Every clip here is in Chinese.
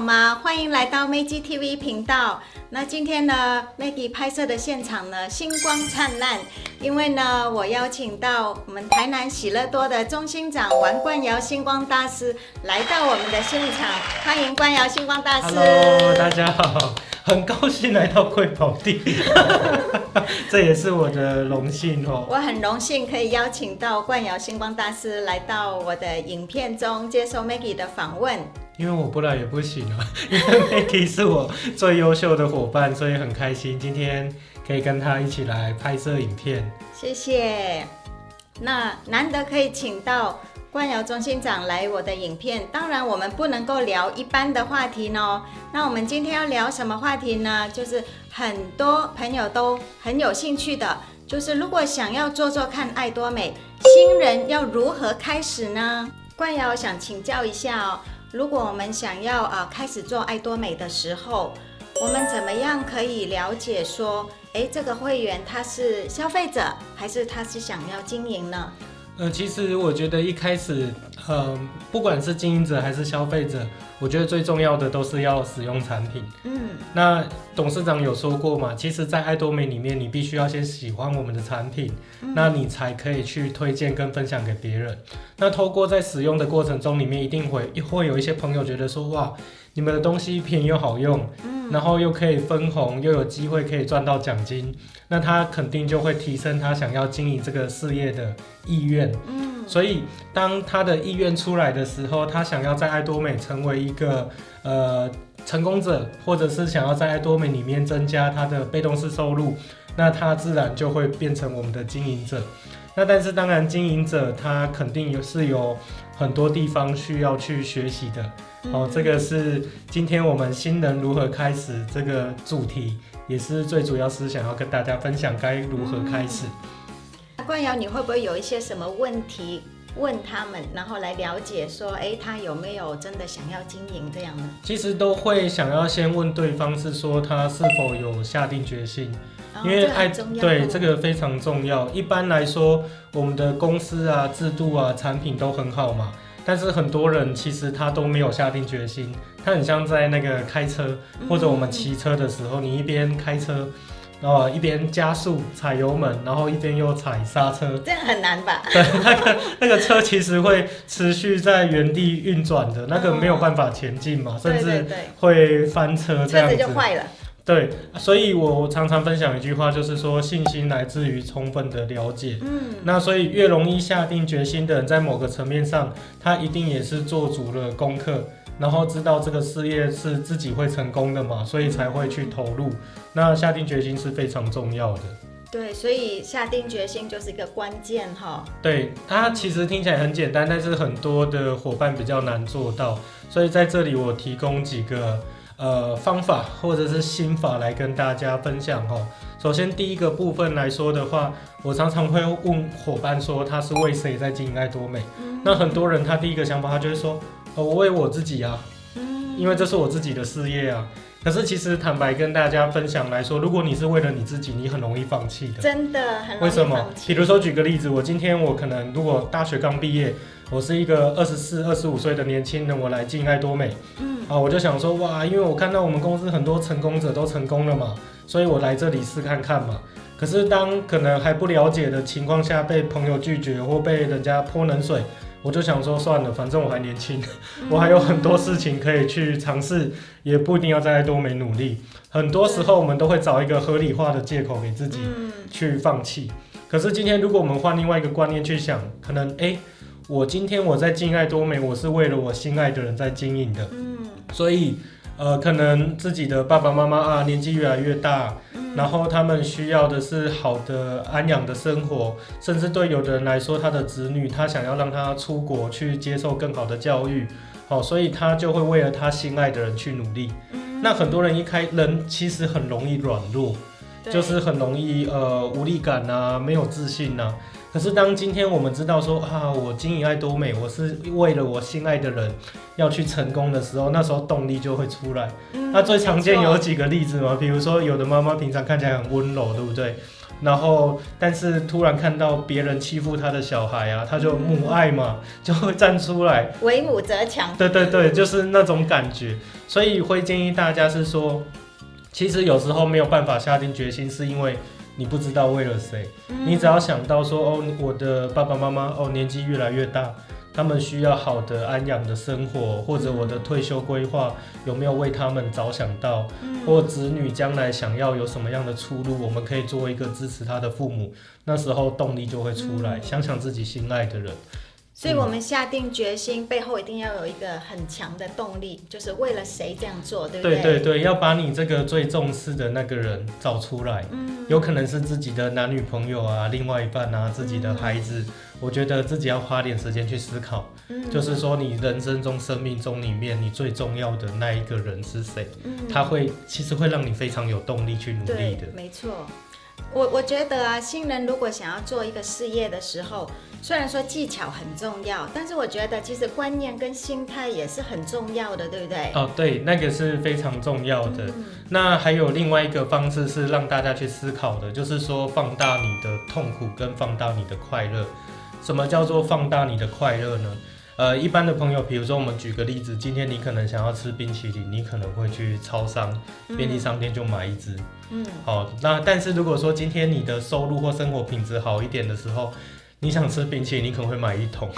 吗？欢迎来到 Maggie TV 频道。那今天呢 ，Maggie 拍摄的现场呢，星光灿烂。因为呢，我邀请到我们台南喜乐多的中心长王冠尧星光大师来到我们的现场，欢迎冠尧星光大师。Hello， 大家好，很高兴来到贵宝地，这也是我的荣幸哦。我很荣幸可以邀请到冠尧星光大师来到我的影片中接受 Maggie 的访问。因为我不来也不行啊，因为 Maggie 是我最优秀的伙伴，所以很开心今天可以跟他一起来拍摄影片。谢谢。那难得可以请到冠尧中心长来我的影片，当然我们不能够聊一般的话题呢。那我们今天要聊什么话题呢？就是很多朋友都很有兴趣的，就是如果想要做做看爱多美，新人要如何开始呢？冠尧想请教一下哦，如果我们想要开始做爱多美的时候，我们怎么样可以了解说，这个会员他是消费者还是他是想要经营呢？其实我觉得一开始，不管是经营者还是消费者，我觉得最重要的都是要使用产品。那董事长有说过嘛，其实在爱多美里面，你必须要先喜欢我们的产品，那你才可以去推荐跟分享给别人。那透过在使用的过程中里面，一定会有一些朋友觉得说，哇，你们的东西便宜又好用，然后又可以分红，又有机会可以赚到奖金，那他肯定就会提升他想要经营这个事业的意愿。所以当他的意愿出来的时候，他想要在爱多美成为一个成功者，或者是想要在爱多美里面增加他的被动式收入，那他自然就会变成我们的经营者。那但是当然经营者他肯定是有很多地方需要去学习的。这个是今天我们新人如何开始这个主题，也是最主要是想要跟大家分享该如何开始。冠尧，你会不会有一些什么问题问他们，然后来了解说，他有没有真的想要经营这样呢？其实都会想要先问对方，是说他是否有下定决心，因为对这个非常重要。一般来说，我们的公司啊、制度啊、产品都很好嘛，但是很多人其实他都没有下定决心。他很像在那个开车或者我们骑车的时候，你一边开车，一边加速踩油门，然后一边又踩刹车，这样很难吧？对，那个车其实会持续在原地运转的，那个没有办法前进嘛，甚至会翻车这样子，车子就坏了。对，所以我常常分享一句话，就是说信心来自于充分的了解。那所以越容易下定决心的人，在某个层面上，他一定也是做足了功课，然后知道这个事业是自己会成功的嘛，所以才会去投入。那下定决心是非常重要的。对，所以下定决心就是一个关键哈。对，它其实听起来很简单，但是很多的伙伴比较难做到，所以在这里我提供几个方法或者是心法来跟大家分享哦。首先第一个部分来说的话，我常常会问伙伴说他是为谁在经营爱多美。那很多人他第一个想法他就会说，我为我自己啊，因为这是我自己的事业啊。可是其实坦白跟大家分享来说，如果你是为了你自己，你很容易放弃的。真的很容易放弃。为什么？比如说举个例子，我今天我可能如果大学刚毕业，我是一个24、25岁的年轻人，我来进爱多美，我就想说哇，因为我看到我们公司很多成功者都成功了嘛，所以我来这里试看看嘛。可是当可能还不了解的情况下，被朋友拒绝或被人家泼冷水，我就想说算了，反正我还年轻，我还有很多事情可以去尝试，也不一定要在爱多美努力。很多时候我们都会找一个合理化的借口给自己去放弃。可是今天如果我们换另外一个观念去想，可能我今天我在经营爱多美，我是为了我心爱的人在经营的，所以可能自己的爸爸妈妈年纪越来越大，然后他们需要的是好的安养的生活，甚至对有的人来说，他的子女他想要让他出国去接受更好的教育，所以他就会为了他心爱的人去努力。那很多人人其实很容易软弱，就是很容易无力感啊，没有自信啊。可是当今天我们知道说啊，我经营爱多美，我是为了我心爱的人要去成功的时候，那时候动力就会出来。那最常见有几个例子嘛，比如说有的妈妈平常看起来很温柔，对不对？然后但是突然看到别人欺负她的小孩啊，她就母爱嘛，就会站出来，为母则强。对对对，就是那种感觉。所以会建议大家是说，其实有时候没有办法下定决心，是因为你不知道为了谁。你只要想到说，哦，我的爸爸妈妈哦年纪越来越大，他们需要好的安养的生活，或者我的退休规划有没有为他们着想到，或子女将来想要有什么样的出路，我们可以做一个支持他的父母，那时候动力就会出来，想想自己心爱的人。所以我们下定决心背后一定要有一个很强的动力，就是为了谁这样做，对不对？对对对，要把你这个最重视的那个人找出来，有可能是自己的男女朋友啊，另外一半啊，自己的孩子。我觉得自己要花点时间去思考，就是说你人生中、生命中里面你最重要的那一个人是谁？他其实会让你非常有动力去努力的。对，没错。我觉得啊，新人如果想要做一个事业的时候，虽然说技巧很重要，但是我觉得其实观念跟心态也是很重要的，对不对？哦，对，那个是非常重要的。那还有另外一个方式是让大家去思考的，就是说放大你的痛苦跟放大你的快乐。什么叫做放大你的快乐呢？一般的朋友，比如说我们举个例子，今天你可能想要吃冰淇淋，你可能会去超商、便利商店就买一支。好，那但是如果说今天你的收入或生活品质好一点的时候，你想吃冰淇淋，你可能会买一桶。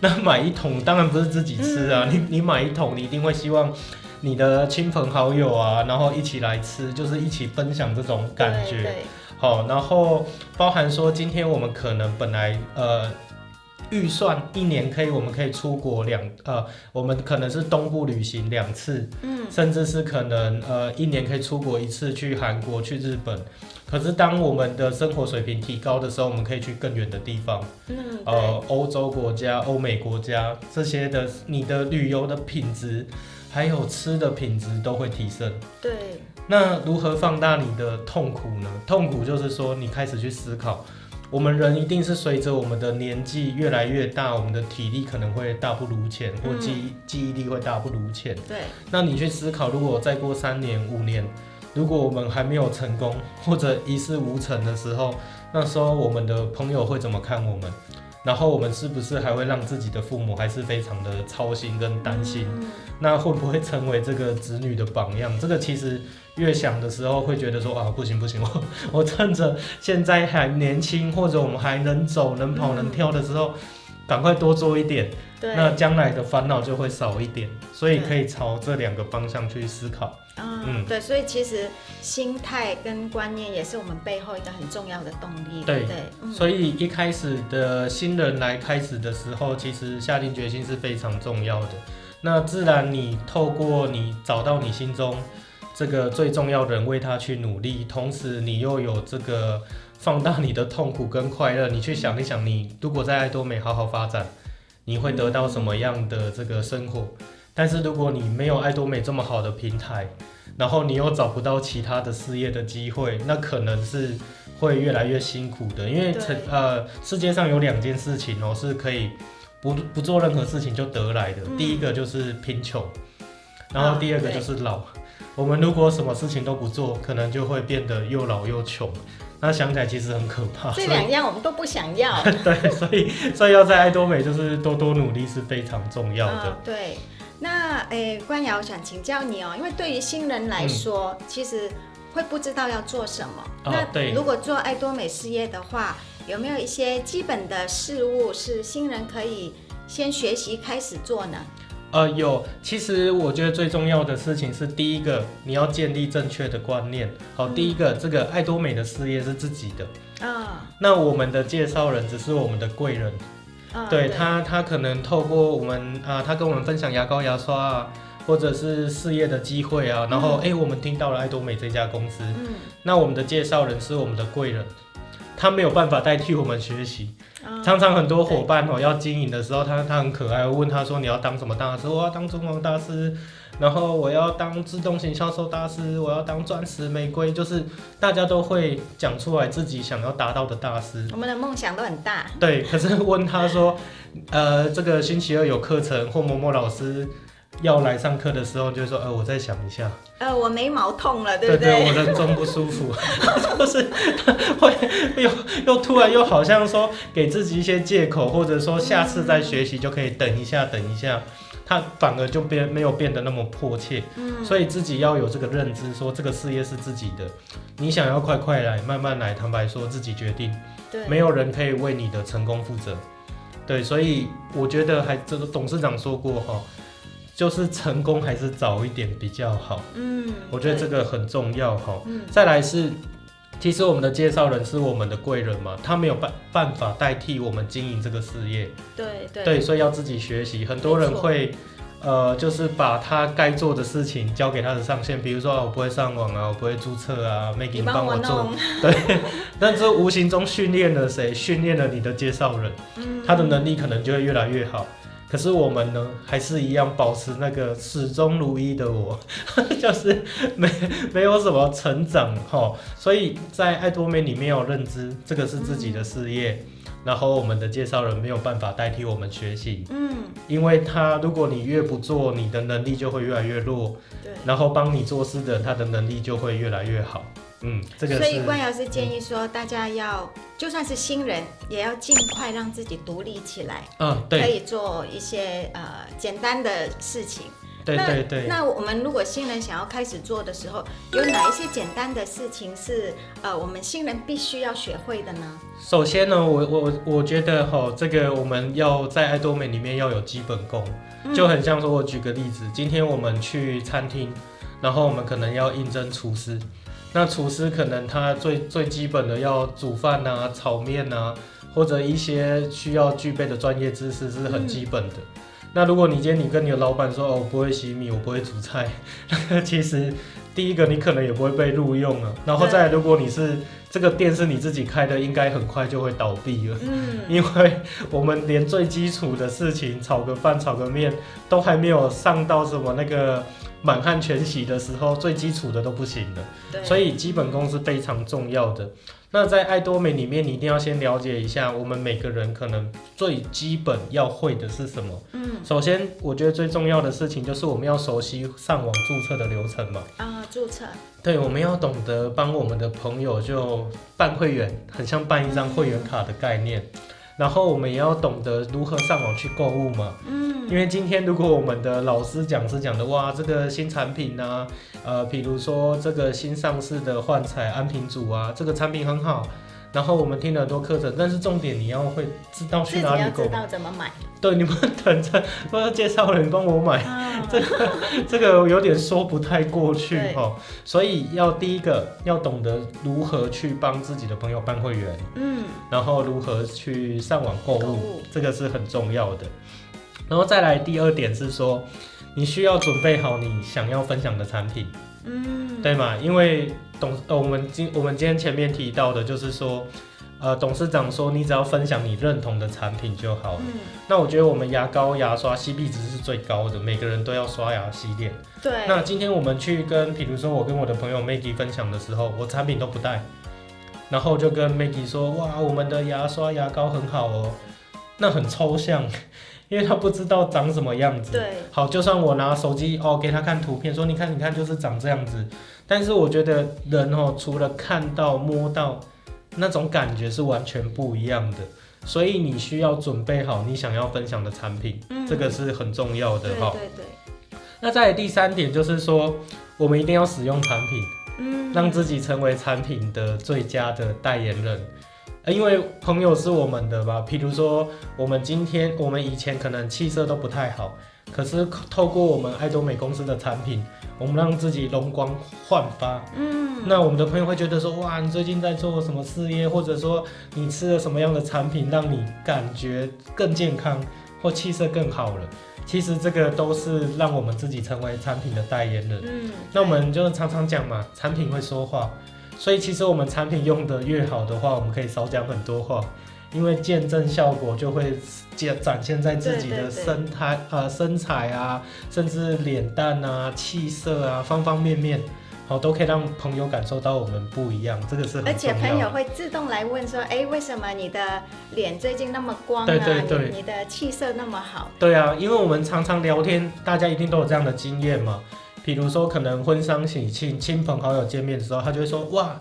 那买一桶当然不是自己吃啊，你买一桶，你一定会希望你的亲朋好友啊，然后一起来吃，就是一起分享这种感觉。对。好，然后包含说今天我们可能本来预算一年我们可以出国我们可能是东部旅行2次，甚至是可能一年可以出国1次，去韩国、去日本。可是当我们的生活水平提高的时候，我们可以去更远的地方，欧洲国家、欧美国家这些的，你的旅游的品质还有吃的品质都会提升。对。那如何放大你的痛苦呢？痛苦就是说你开始去思考。我们人一定是随着我们的年纪越来越大，我们的体力可能会大不如前，或记忆力会大不如前。对。那你去思考，如果再过3年、5年，如果我们还没有成功或者一事无成的时候，那时候我们的朋友会怎么看我们？然后我们是不是还会让自己的父母还是非常的操心跟担心？那会不会成为这个子女的榜样？这个其实越想的时候会觉得说啊，不行，我趁着现在还年轻，或者我们还能走、能跑、能跳的时候，赶快多做一点。对。那将来的烦恼就会少一点，所以可以朝这2个方向去思考。对，所以其实心态跟观念也是我们背后一个很重要的动力，对不对？所以一开始的新人来开始的时候，其实下定决心是非常重要的。那自然你透过你找到你心中这个最重要的人，为他去努力，同时你又有这个放大你的痛苦跟快乐，你去想一想，你如果在爱多美好好发展，你会得到什么样的这个生活？但是如果你没有爱多美这么好的平台，然后你又找不到其他的事业的机会，那可能是会越来越辛苦的。因为世界上有2件事情是可以不做任何事情就得来的。第一个就是贫穷，然后第2个就是老。我们如果什么事情都不做，可能就会变得又老又穷。那想起来其实很可怕。这2样我们都不想要。对，所以要在爱多美就是多多努力是非常重要的。对。那冠尧，我想请教你因为对于新人来说，其实会不知道要做什么。那如果做爱多美事业的话，有没有一些基本的事物是新人可以先学习开始做呢？有，其实我觉得最重要的事情是，第一个你要建立正确的观念。好，第一个这个爱多美的事业是自己的那我们的介绍人只是我们的贵人。对他可能透过我们他跟我们分享牙膏牙刷或者是事业的机会然后我们听到了爱多美这家公司，那我们的介绍人是我们的贵人。他没有办法代替我们学习。常常很多伙伴要经营的时候，他很可爱，我问他说你要当什么大师？我要当中王大师，然后我要当自动型销售大师，我要当钻石玫瑰，就是大家都会讲出来自己想要达到的大师。我们的梦想都很大。对，可是问他说，这个星期二有课程或某某老师要来上课的时候，就说我再想一下。我眉毛痛了，对不对？对，我人中不舒服，就是会又突然又好像说给自己一些借口，或者说下次再学习就可以等一下，他反而就没有变得那么迫切。所以自己要有这个认知，说这个事业是自己的，你想要快来，慢慢来，坦白说自己决定，没有人可以为你的成功负责。对，所以我觉得这个董事长说过哈。就是成功还是早一点比较好。我觉得这个很重要哈。再来是，其实我们的介绍人是我们的贵人嘛，他没有办法代替我们经营这个事业。对，所以要自己学习。很多人会就是把他该做的事情交给他的上线，比如说我不会上网啊，我不会注册啊 ，Maggie 你帮我做。对，但这无形中训练了谁？训练了你的介绍人，他的能力可能就会越来越好。可是我们呢，还是一样保持那个始终如一的我，就是没有什么成长齁。所以在爱多美里面有认知，这个是自己的事业，然后我们的介绍人没有办法代替我们学习，因为如果你越不做，你的能力就会越来越弱，然后帮你做事的人，他的能力就会越来越好。这个是。所以关老师建议说，大家就算是新人，也要尽快让自己独立起来，对，可以做一些简单的事情。对。那我们如果新人想要开始做的时候，有哪一些简单的事情是我们新人必须要学会的呢？首先呢，我觉得这个我们要在爱多美里面要有基本功，就很像说，我举个例子，今天我们去餐厅，然后我们可能要应征厨师。那厨师可能他最基本的要煮饭啊、炒面啊，或者一些需要具备的专业知识是很基本的。那如果你今天你跟你的老板说我不会洗米，我不会煮菜，其实第一个你可能也不会被录用了。然后再来，如果你是这个店是你自己开的，应该很快就会倒闭了。因为我们连最基础的事情，炒个饭、炒个面，都还没有上到什么那个满汉全席的时候，最基础的都不行了。所以基本功是非常重要的。那在爱多美里面，你一定要先了解一下，我们每个人可能最基本要会的是什么。首先我觉得最重要的事情就是我们要熟悉上网注册的流程嘛。注册。对，我们要懂得帮我们的朋友就办会员，很像办一张会员卡的概念。然后我们也要懂得如何上网去购物嘛。因为今天如果我们的老师讲师讲的哇，这个新产品啊，比如说这个新上市的焕彩安瓶组啊，这个产品很好，然后我们听了很多课程，但是重点你要会知道去哪里购，自己要知道怎么买。对，你们等着说介绍人帮我买，这个有点说不太过去齁。所以第一个要懂得如何去帮自己的朋友办会员，然后如何去上网购物，这个是很重要的。然后再来第二点是说，你需要准备好你想要分享的产品，对吗？因为我们今天前面提到的就是说，董事长说你只要分享你认同的产品就好了。那我觉得我们牙膏、牙刷 CP 值是最高的，每个人都要刷牙洗脸。对。那今天我们去比如说我跟我的朋友 Maggie 分享的时候，我产品都不带，然后就跟 Maggie 说，哇，我们的牙刷、牙膏很好哦，那很抽象。因为他不知道长什么样子。对。好，就算我拿手机给他看图片，说你看就是长这样子，但是我觉得人除了看到摸到，那种感觉是完全不一样的。所以你需要准备好你想要分享的产品，这个是很重要的哈。对。那再来第三点就是说，我们一定要使用产品，让自己成为产品的最佳的代言人。因为朋友是我们的吧，譬如说我们以前可能气色都不太好，可是透过我们爱多美公司的产品，我们让自己容光焕发。那我们的朋友会觉得说，哇，你最近在做什么事业，或者说你吃了什么样的产品，让你感觉更健康或气色更好了。其实这个都是让我们自己成为产品的代言人。那我们就常常讲嘛，产品会说话。所以其实我们产品用的越好的话，我们可以少讲很多话，因为见证效果就会展现在自己的身材啊，甚至脸蛋啊、气色啊，方方面面。都可以让朋友感受到我们不一样，这个是很重要的。而且朋友会自动来问说，为什么你的脸最近那么光啊？对，你的气色那么好。对啊，因为我们常常聊天，大家一定都有这样的经验嘛。比如说，可能婚丧喜庆、亲朋好友见面的时候，他就会说：“哇，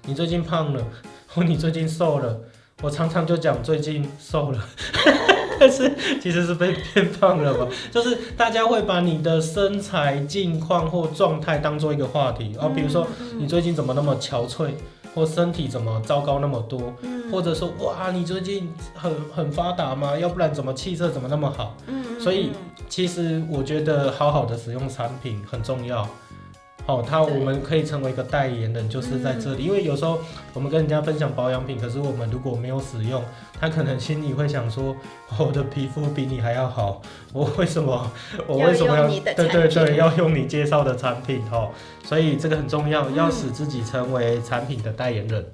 你最近胖了，或你最近瘦了。”我常常就讲最近瘦了，但是其实是变胖了嘛。就是大家会把你的身材近况或状态当做一个话题啊，比如说你最近怎么那么憔悴，或身体怎么糟糕那么多，或者说哇你最近很发达吗？要不然怎么气色怎么那么好？所以其实我觉得好好的使用产品很重要。我们可以成为一个代言人，就是在这里。因为有时候我们跟人家分享保养品，可是我们如果没有使用，他可能心里会想说：我的皮肤比你还要好，我为什么要对要用你介绍的产品？所以这个很重要，要使自己成为产品的代言人。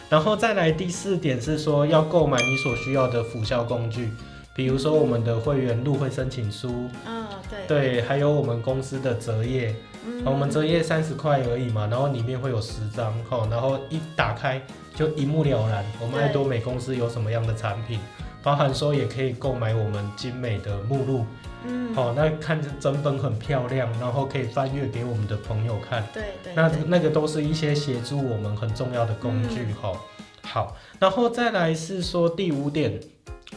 然后再来第4点是说，要购买你所需要的辅效工具。比如说我们的会员入会申请书，对，还有我们公司的折页，我们折页30块而已嘛，然后里面会有10张，然后一打开就一目了然，我们爱多美公司有什么样的产品，包含说也可以购买我们精美的目录，那看着整本很漂亮，然后可以翻阅给我们的朋友看，对，那个都是一些协助我们很重要的工具，好，然后再来是说第5点。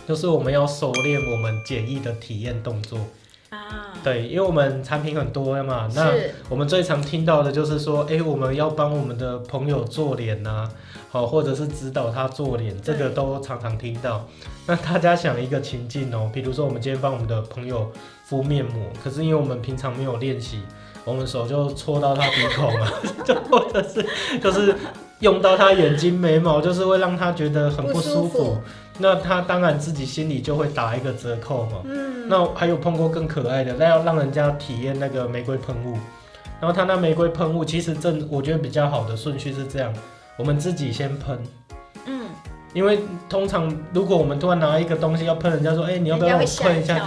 就是我们要熟练我们简易的体验动作啊，对，因为我们产品很多嘛，那我们最常听到的就是说，我们要帮我们的朋友做脸呐，或者是指导他做脸，这个都常常听到。那大家想一个情境比如说我们今天帮我们的朋友敷面膜，可是因为我们平常没有练习，我们手就戳到他鼻孔啊，或者是就是用到他眼睛眉毛，就是会让他觉得很不舒服。那他当然自己心里就会打一个折扣嘛。那还有碰过更可爱的，那要让人家体验那个玫瑰喷雾，然后他那玫瑰喷雾其实我觉得比较好的顺序是这样，我们自己先喷。因为通常如果我们突然拿一个东西要喷人家说，你要不要我喷一下？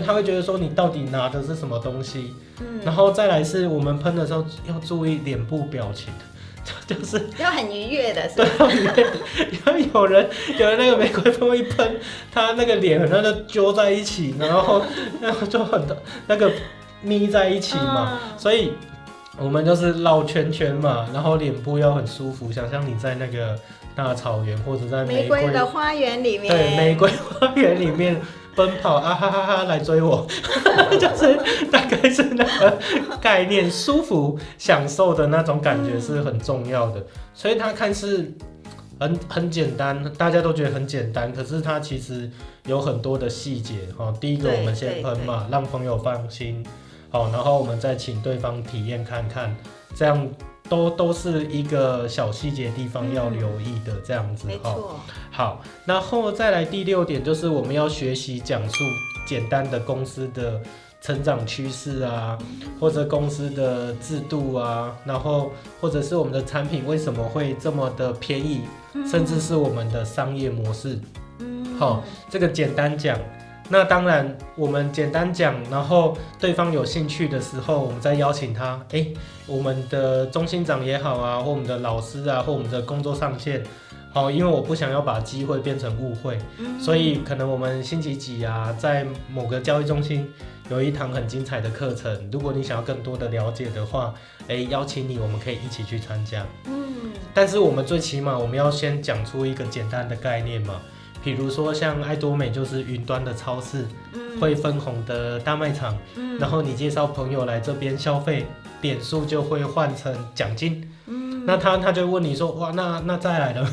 他会觉得说你到底拿的是什么东西？然后再来是我们喷的时候要注意脸部表情。就是要很愉悦的，是吧？对，有人那个玫瑰喷一喷，他那个脸很像就揪在一起，然后就很那个眯在一起嘛，所以我们就是绕圈圈嘛，然后脸部要很舒服，想象你在那个大草原或者在玫瑰的花园里面，对，玫瑰花园里面奔跑啊哈哈哈来追我，就是大概是那个概念，舒服享受的那种感觉是很重要的。所以它看似很简单，大家都觉得很简单，可是它其实有很多的细节。第一个我们先喷嘛，让朋友放心，然后我们再请对方体验看看，这样都是一个小细节地方要留意的，这样子。没错。好，然后再来第6点，就是我们要学习讲述简单的公司的成长趋势啊，或者公司的制度啊，然后或者是我们的产品为什么会这么的便宜，甚至是我们的商业模式。这个简单讲。那当然，我们简单讲，然后对方有兴趣的时候，我们再邀请他。我们的中心长也好啊，或我们的老师啊，或我们的工作上线，因为我不想要把机会变成误会，所以可能我们星期几啊，在某个教育中心有一堂很精彩的课程，如果你想要更多的了解的话，邀请你，我们可以一起去参加。但是我们最起码我们要先讲出一个简单的概念嘛。比如说像爱多美就是云端的超市，会分红的大卖场，然后你介绍朋友来这边消费，点数就会换成奖金。那他就问你说，哇，那再来了，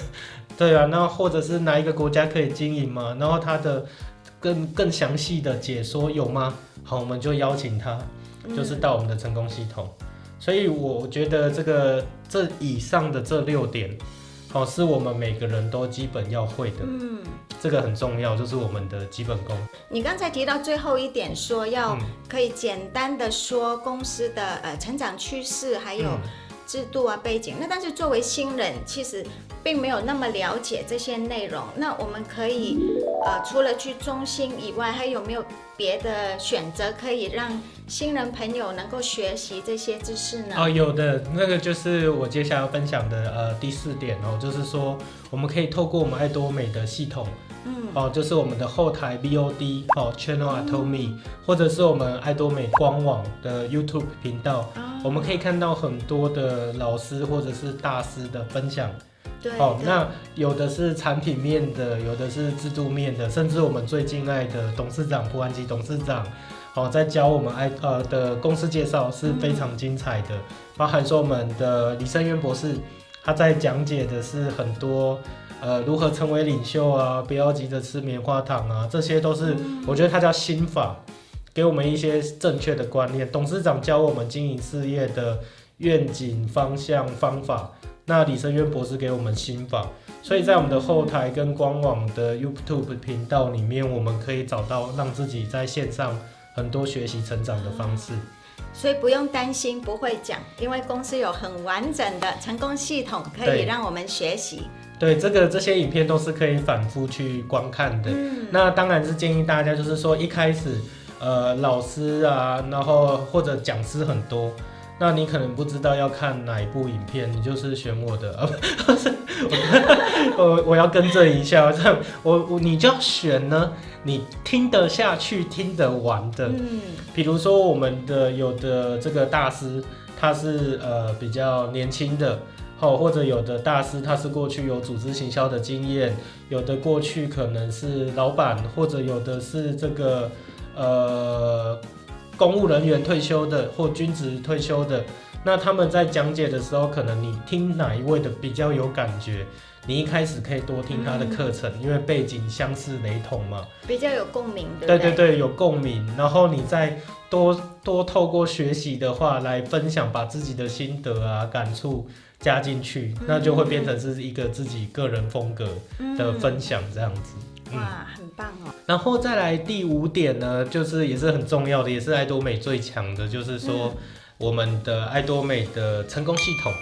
对啊，那或者是哪一个国家可以经营吗？然后他的更详细的解说有吗？好，我们就邀请他，就是到我们的成功系统。所以我觉得这以上的这6点。是我们每个人都基本要会的，这个很重要，就是我们的基本功。你刚才提到最后一点，说要可以简单的说公司的成长趋势，还有制度啊、背景。那但是作为新人，其实并没有那么了解这些内容。那我们可以除了去中心以外，还有没有别的选择可以让新人朋友能够学习这些知识呢？有的，那个就是我接下来要分享的第4点就是说我们可以透过我们爱多美的系统。就是我们的后台 VOD Channel Atomy，或者是我们爱多美官网的 YouTube 频道，我们可以看到很多的老师或者是大师的分享。对，那有的是产品面的，有的是制度面的，甚至我们最敬爱的董事长蒲安吉董事长，在教我们的公司介绍是非常精彩的，包含说我们的李胜渊博士，他在讲解的是很多。如何成为领袖啊？不要急着吃棉花糖啊，这些都是我觉得他叫心法，给我们一些正确的观念。董事长教我们经营事业的愿景、方向、方法，那李胜渊博士给我们心法。所以在我们的后台跟官网的 YouTube 频道里面，我们可以找到让自己在线上很多学习成长的方式。所以不用担心不会讲，因为公司有很完整的成功系统可以让我们学习。对，这些影片都是可以反复去观看的。那当然是建议大家，就是说一开始，老师啊，然后或者讲师很多，那你可能不知道要看哪一部影片，你就是选我的，我要更正一下，你就要选呢，你听得下去、听得完的。比如说我们的有的这个大师，他是比较年轻的。或者有的大师他是过去有组织行销的经验，有的过去可能是老板，或者有的是这个公务人员退休的或军职退休的。那他们在讲解的时候，可能你听哪一位的比较有感觉，你一开始可以多听他的课程，因为背景相似雷同嘛，比较有共鸣，对不对？对，有共鸣。然后你再多透过学习的话来分享，把自己的心得啊、感触加进去，那就会变成是一个自己个人风格的分享这样子。哇，很棒哦。然后再来第5点呢，就是也是很重要的，也是爱多美最强的，就是说我们的爱多美的成功系统。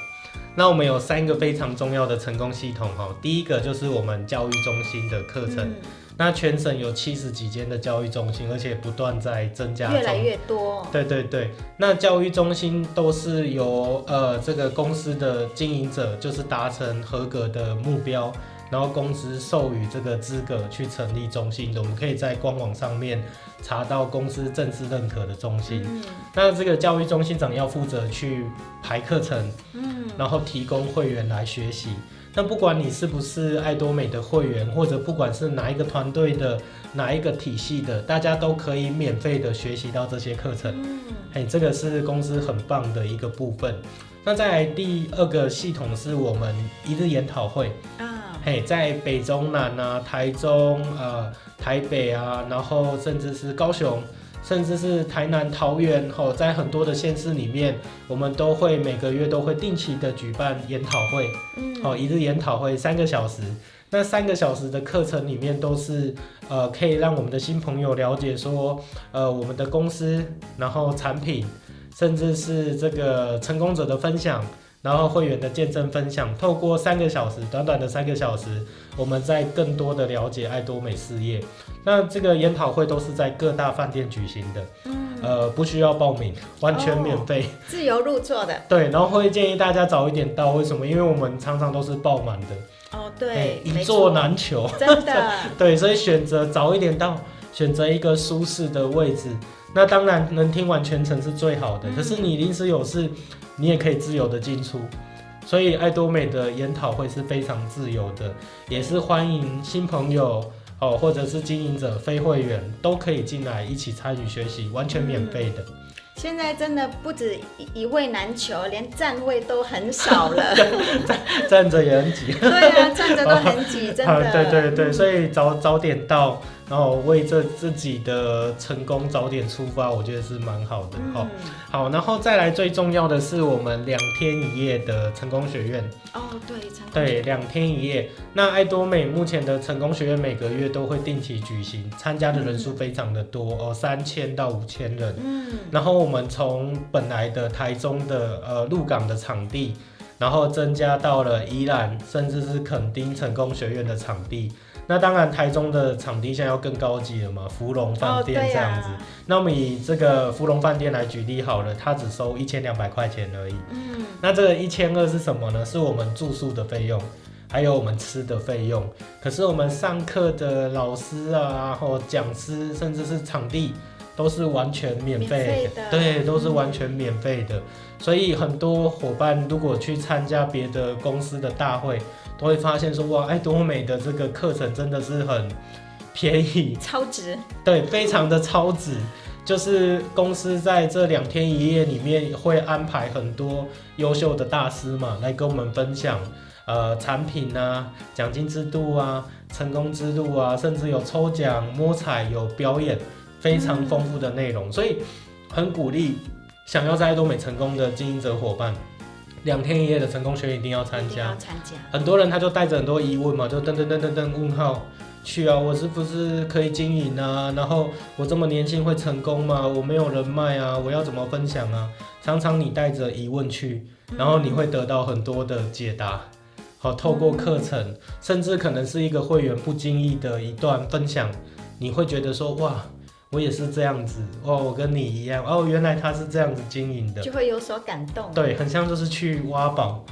那我们有3个非常重要的成功系统第一个就是我们教育中心的课程。那全省有70几间的教育中心，而且不断在增加中，越来越多。对，那教育中心都是由这个公司的经营者，就是达成合格的目标，然后公司授予这个资格去成立中心的。我们可以在官网上面查到公司正式认可的中心。那这个教育中心长要负责去排课程，然后提供会员来学习。那不管你是不是爱多美的会员，或者不管是哪一个团队的、哪一个体系的，大家都可以免费的学习到这些课程。这个是公司很棒的一个部分。那再来第2个系统是我们一日研讨会。在北中南啊、台中、台北啊，然后甚至是高雄，甚至是台南、桃园，在很多的县市里面，我们都会每个月都会定期的举办研讨会。一日研讨会3个小时。那3个小时的课程里面都是可以让我们的新朋友了解说我们的公司，然后产品，甚至是这个成功者的分享，然后会员的见证分享，透过3个小时，短短的3个小时，我们在更多的了解爱多美事业。那这个研讨会都是在各大饭店举行的，不需要报名，完全免费，自由入座的。对，然后会建议大家早一点到，为什么？因为我们常常都是爆满的。对，一座难求，真的。对，所以选择早一点到，选择一个舒适的位置。那当然能听完全程是最好的，可是你临时有事，你也可以自由的进出。所以爱多美的研讨会是非常自由的，也是欢迎新朋友或者是经营者、非会员都可以进来一起参与学习，完全免费的。现在真的不止一位难求，连站位都很少了。站着也很挤。对啊，站着都很挤，真的。对，所以早点到，然后为自己的成功早点出发，我觉得是蛮好的。好，然后再来最重要的是我们2天1夜的成功学院。对，2天1夜。那爱多美目前的成功学院每个月都会定期举行，参加的人数非常的多，3000到5000人。然后我们从本来的台中的鹿港的场地，然后增加到了宜兰，甚至是垦丁成功学院的场地。那当然，台中的场地现在要更高级了嘛，福隆饭店这样子。那我们以这个福隆饭店来举例好了，它只收1200块钱而已。那这个1200是什么呢？是我们住宿的费用，还有我们吃的费用。可是我们上课的老师啊，或讲师，甚至是场地，都是完全免费的。对，都是完全免费的。所以很多伙伴如果去参加别的公司的大会，都会发现说，哇，爱多美的这个课程真的是很便宜，超值。对，非常的超值。就是公司在这2天1夜里面会安排很多优秀的大师嘛，来跟我们分享产品啊、奖金制度啊、成功之路啊，甚至有抽奖、摸彩、有表演，非常丰富的内容。所以很鼓励想要在爱多美成功的经营者伙伴，2天1夜的成功学院一定要参加。很多人他就带着很多疑问嘛，就噔问号去啊，我是不是可以经营啊？然后我这么年轻会成功吗？我没有人脉啊，我要怎么分享啊？常常你带着疑问去，然后你会得到很多的解答。好，透过课程，甚至可能是一个会员不经意的一段分享，你会觉得说，哇，我也是这样子哦，我跟你一样哦，原来他是这样子经营的，就会有所感动。对，很像就是去挖宝。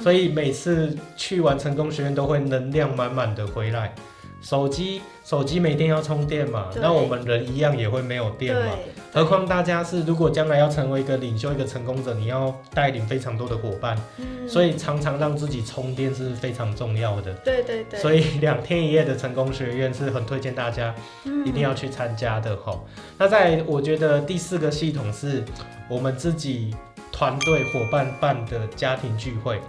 所以每次去完成功学院都会能量满满的回来。手机每天要充电嘛，那我们人一样也会没有电嘛。何况大家是如果将来要成为一个领袖、一个成功者，你要带领非常多的伙伴，所以常常让自己充电是非常重要的。对。所以2天1夜的成功学院是很推荐大家一定要去参加的齁。那在我觉得第4个系统是我们自己团队伙伴办的家庭聚会。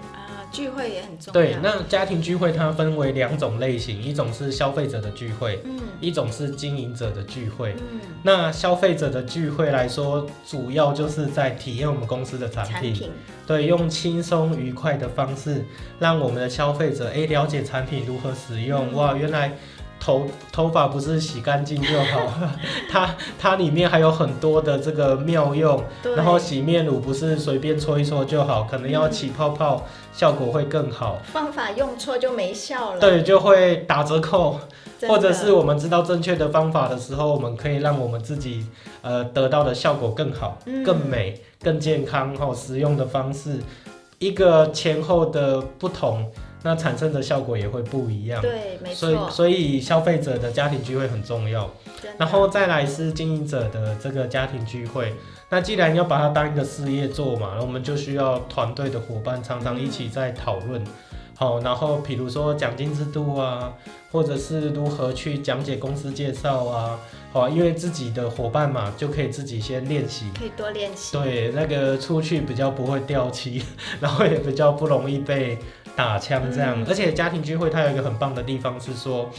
聚会也很重要。对，那家庭聚会它分为2种类型，一种是消费者的聚会，一种是经营者的聚会。那消费者的聚会来说，主要就是在体验我们公司的产品，对，用轻松愉快的方式，让我们的消费者了解产品如何使用。哇，原来头发不是洗干净就好，它里面还有很多的这个妙用。然后洗面乳不是随便搓一搓就好，可能要起泡泡，效果会更好。方法用错就没效了。对，就会打折扣。或者是我们知道正确的方法的时候，我们可以让我们自己得到的效果更好、更美、更健康实用的方式，一个前后的不同。那产生的效果也会不一样。对，没错。所以消费者的家庭聚会很重要。然后再来是经营者的这个家庭聚会。那既然要把它当一个事业做嘛，我们就需要团队的伙伴常常一起在讨论。好，然后比如说奖金制度啊，或者是如何去讲解公司介绍啊。好，因为自己的伙伴嘛，就可以自己先练习，可以多练习。对，那个出去比较不会掉漆，然后也比较不容易被打枪这样。而且家庭聚会它有一个很棒的地方是说，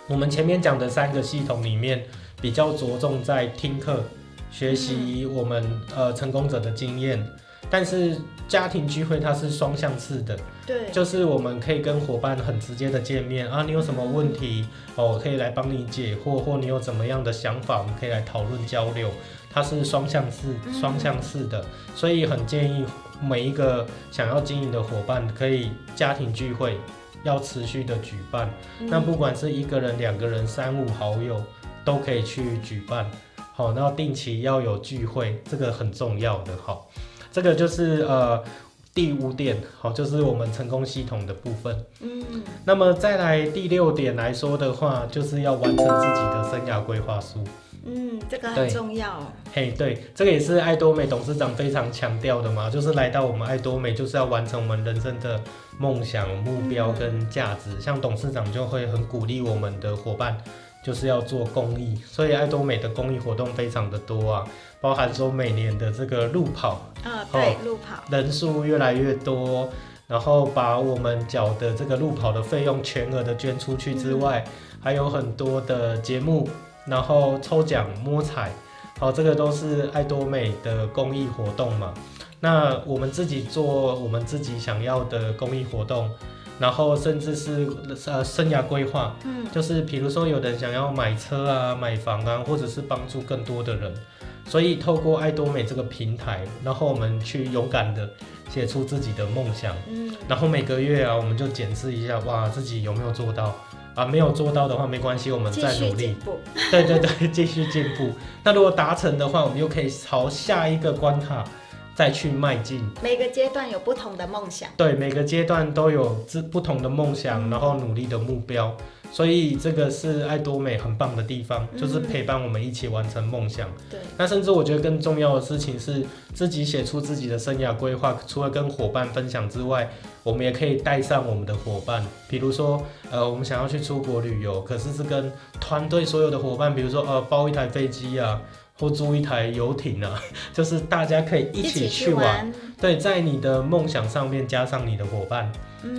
我们前面讲的3个系统里面比较着重在听课，学习我们成功者的经验。但是家庭聚会它是双向式的，对，就是我们可以跟伙伴很直接的见面啊，你有什么问题我可以来帮你解惑，或你有怎么样的想法，我们可以来讨论交流。它是双向式的，所以很建议每一个想要经营的伙伴可以家庭聚会要持续的举办。那不管是1个人、2个人、3、5好友都可以去举办。好，然后定期要有聚会，这个很重要的。好。这个就是第5点，好，就是我们成功系统的部分。那么再来第6点来说的话，就是要完成自己的生涯规划书。这个很重要。对，这个也是爱多美董事长非常强调的嘛，就是来到我们爱多美就是要完成我们人生的梦想、目标跟价值。像董事长就会很鼓励我们的伙伴，就是要做公益，所以爱多美的公益活动非常的多啊。包含说每年的这个路跑，对，路跑人数越来越多，然后把我们缴的这个路跑的费用全额的捐出去之外，还有很多的节目，然后抽奖摸彩，好，这个都是爱多美的公益活动嘛。那我们自己做我们自己想要的公益活动，然后甚至是生涯规划，就是比如说有人想要买车啊、买房啊，或者是帮助更多的人，所以透过爱多美这个平台，然后我们去勇敢的写出自己的梦想，然后每个月啊，我们就检视一下，哇，自己有没有做到啊？没有做到的话没关系，我们再努力，对对对，继续进步。那如果达成的话，我们又可以朝下一个关卡再去迈进。每个阶段有不同的梦想，对，每个阶段都有不同的梦想，然后努力的目标，所以这个是爱多美很棒的地方，就是陪伴我们一起完成梦想。对，那甚至我觉得更重要的事情是，自己写出自己的生涯规划，除了跟伙伴分享之外，我们也可以带上我们的伙伴，比如说我们想要去出国旅游，可是是跟团队所有的伙伴，比如说包一台飞机啊，或租一台游艇啊，就是大家可以一起去玩。对，在你的梦想上面加上你的伙伴，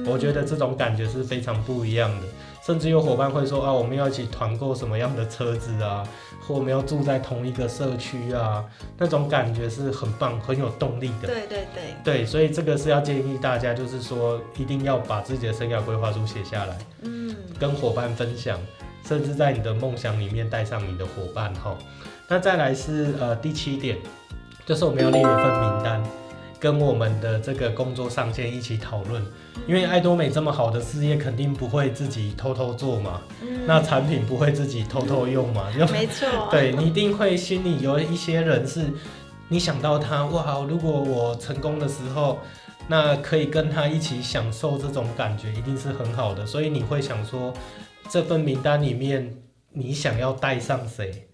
我觉得这种感觉是非常不一样的。甚至有伙伴会说啊，我们要一起团购什么样的车子啊，或我们要住在同一个社区啊，那种感觉是很棒、很有动力的。对对对。对，所以这个是要建议大家，就是说一定要把自己的生涯规划书写下来，跟伙伴分享，甚至在你的梦想里面带上你的伙伴哈。那再来是第7点，就是我们要列一份名单，跟我们的这个工作上线一起讨论。因为爱多美这么好的事业，肯定不会自己偷偷做嘛，那产品不会自己偷偷用嘛，没错，对，你一定会心里有一些人是，你想到他，哇，如果我成功的时候，那可以跟他一起享受这种感觉，一定是很好的，所以你会想说，这份名单里面你想要带上谁？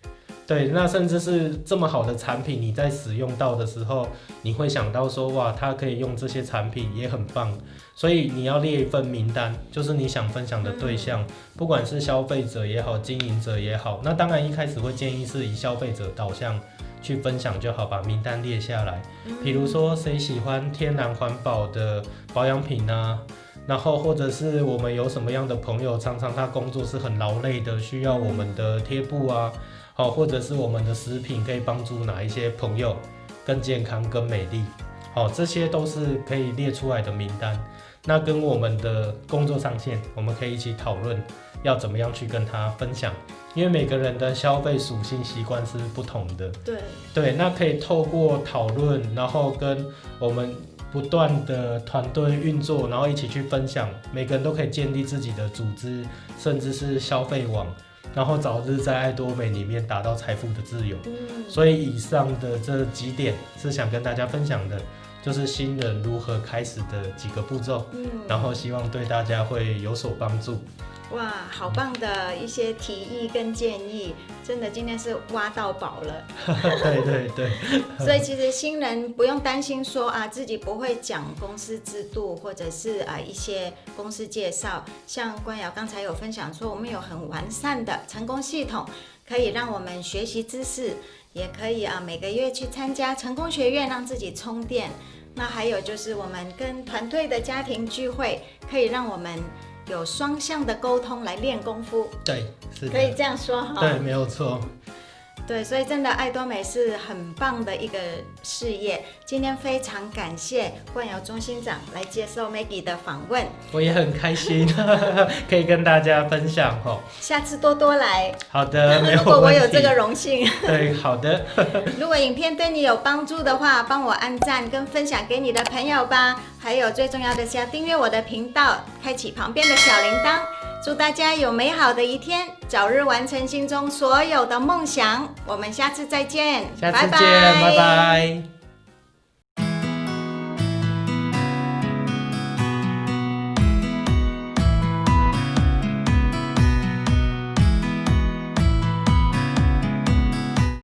对，那甚至是这么好的产品，你在使用到的时候，你会想到说，哇，他可以用这些产品也很棒，所以你要列一份名单，就是你想分享的对象，不管是消费者也好，经营者也好，那当然一开始会建议是以消费者导向去分享就好，把名单列下来，比如说谁喜欢天然环保的保养品啊，然后或者是我们有什么样的朋友，常常他工作是很劳累的，需要我们的贴布啊，或者是我们的食品可以帮助哪一些朋友更健康、更美丽，这些都是可以列出来的名单。那跟我们的工作上线，我们可以一起讨论要怎么样去跟他分享，因为每个人的消费属性习惯是不同的。对，那可以透过讨论，然后跟我们不断的团队运作，然后一起去分享，每个人都可以建立自己的组织，甚至是消费网，然后早日在爱多美里面达到财富的自由。所以以上的这几点是想跟大家分享的，就是新人如何开始的几个步骤，然后希望对大家会有所帮助。哇，好棒的一些提议跟建议，真的今天是挖到宝了。对对对。所以其实新人不用担心说自己不会讲公司制度，或者是一些公司介绍。像冠尧刚才有分享说，我们有很完善的成功系统，可以让我们学习知识，也可以每个月去参加成功学院，让自己充电。那还有就是我们跟团队的家庭聚会，可以让我们有双向的沟通来练功夫。对，是的，可以这样说哈。对，没有错。对，所以真的爱多美是很棒的一个事业。今天非常感谢冠尧中心长来接受 Maggie 的访问，我也很开心可以跟大家分享下次多多来。好的，没有问题。如果我有这个荣幸。对，好的。如果影片对你有帮助的话，帮我按赞跟分享给你的朋友吧。还有最重要的是要订阅我的频道，开启旁边的小铃铛。祝大家有美好的一天，早日完成心中所有的梦想。我们下次再见，下次见，拜拜。